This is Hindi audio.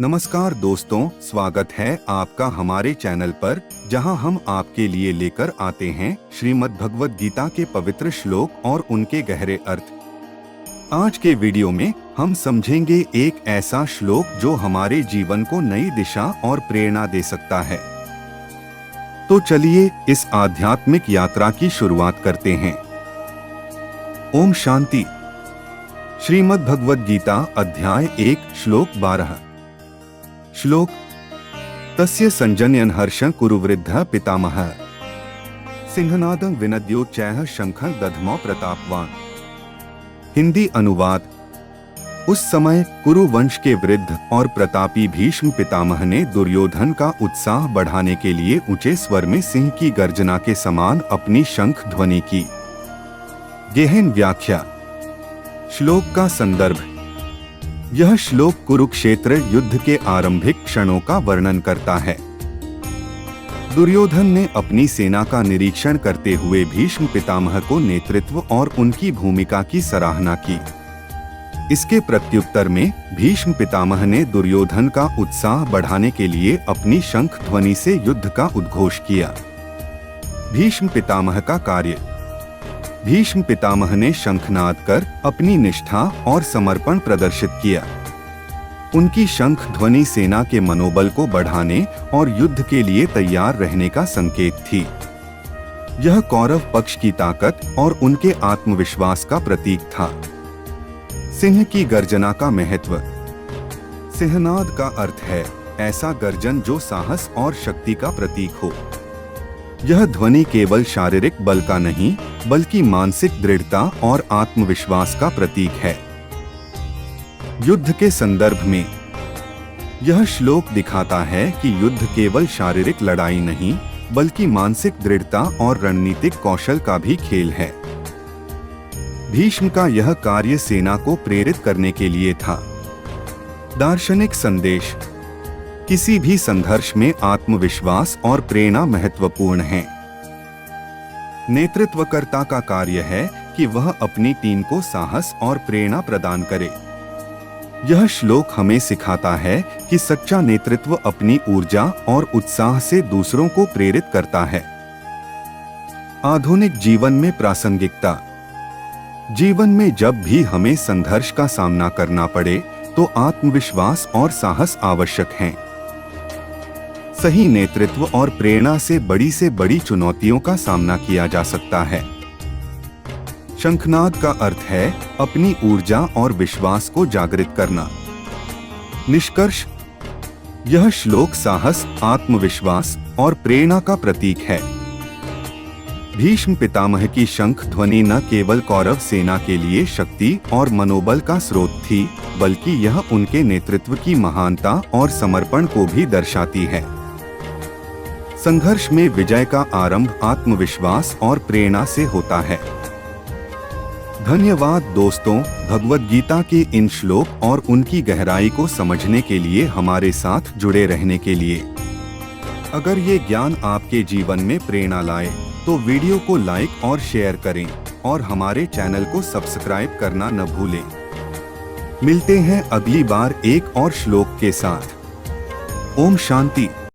नमस्कार दोस्तों, स्वागत है आपका हमारे चैनल पर, जहां हम आपके लिए लेकर आते हैं श्रीमद् भगवद गीता के पवित्र श्लोक और उनके गहरे अर्थ। आज के वीडियो में हम समझेंगे एक ऐसा श्लोक जो हमारे जीवन को नई दिशा और प्रेरणा दे सकता है। तो चलिए इस आध्यात्मिक यात्रा की शुरुआत करते हैं। ओम शांति। श्रीमद् भगवद गीता अध्याय 1 श्लोक 12। श्लोक तस्य संजनयन हर्षं कुरु वृद्धः पितामहः सिंहनादं विनद्योच्चैः शंखं दध्मौ प्रतापवान। हिंदी अनुवाद। उस समय कुरु वंश के वृद्ध और प्रतापी भीष्म पितामह ने दुर्योधन का उत्साह बढ़ाने के लिए ऊंचे स्वर में सिंह की गर्जना के समान अपनी शंख ध्वनि की। गहन व्याख्या। श्लोक का संदर्भ। यह श्लोक कुरुक्षेत्र युद्ध के आरंभिक क्षणों का वर्णन करता है। दुर्योधन ने अपनी सेना का निरीक्षण करते हुए भीष्म पितामह को नेतृत्व और उनकी भूमिका की सराहना की। इसके प्रत्युत्तर में भीष्म पितामह ने दुर्योधन का उत्साह बढ़ाने के लिए अपनी शंख ध्वनि से युद्ध का उद्घोष किया। भीष्म पितामह का कार्य। भीष्म पितामह ने शंखनाद कर अपनी निष्ठा और समर्पण प्रदर्शित किया। उनकी शंख ध्वनि सेना के मनोबल को बढ़ाने और युद्ध के लिए तैयार रहने का संकेत थी। यह कौरव पक्ष की ताकत और उनके आत्मविश्वास का प्रतीक था। सिंह की गर्जना का महत्व। सिंहनाद का अर्थ है ऐसा गर्जन जो साहस और शक्ति का प्रतीक हो। यह ध्वनि केवल शारीरिक बल का नहीं, बल्कि मानसिक दृढ़ता और आत्मविश्वास का प्रतीक है। युद्ध के संदर्भ में यह श्लोक दिखाता है कि युद्ध केवल शारीरिक लड़ाई नहीं, बल्कि मानसिक दृढ़ता और रणनीतिक कौशल का भी खेल है। भीष्म का यह कार्य सेना को प्रेरित करने के लिए था। दार्शनिक संदेश। किसी भी संघर्ष में आत्मविश्वास और प्रेरणा महत्वपूर्ण है। नेतृत्वकर्ता का कार्य है कि वह अपनी टीम को साहस और प्रेरणा प्रदान करे। यह श्लोक हमें सिखाता है कि सच्चा नेतृत्व अपनी ऊर्जा और उत्साह से दूसरों को प्रेरित करता है। आधुनिक जीवन में प्रासंगिकता। जीवन में जब भी हमें संघर्ष का सामना करना पड़े, तो आत्मविश्वास और साहस आवश्यक हैं। सही नेतृत्व और प्रेरणा से बड़ी चुनौतियों का सामना किया जा सकता है। शंखनाद का अर्थ है अपनी ऊर्जा और विश्वास को जागृत करना। निष्कर्ष। यह श्लोक साहस, आत्मविश्वास और प्रेरणा का प्रतीक है। भीष्म पितामह की शंख ध्वनि न केवल कौरव सेना के लिए शक्ति और मनोबल का स्रोत थी, बल्कि यह उनके नेतृत्व की महानता और समर्पण को भी दर्शाती है। संघर्ष में विजय का आरंभ आत्मविश्वास और प्रेरणा से होता है। धन्यवाद दोस्तों, भगवद गीता के इन श्लोक और उनकी गहराई को समझने के लिए हमारे साथ जुड़े रहने के लिए। अगर ये ज्ञान आपके जीवन में प्रेरणा लाए, तो वीडियो को लाइक और शेयर करें और हमारे चैनल को सब्सक्राइब करना न भूलें। मिलते हैं अगली बार एक और श्लोक के साथ। ओम शांति।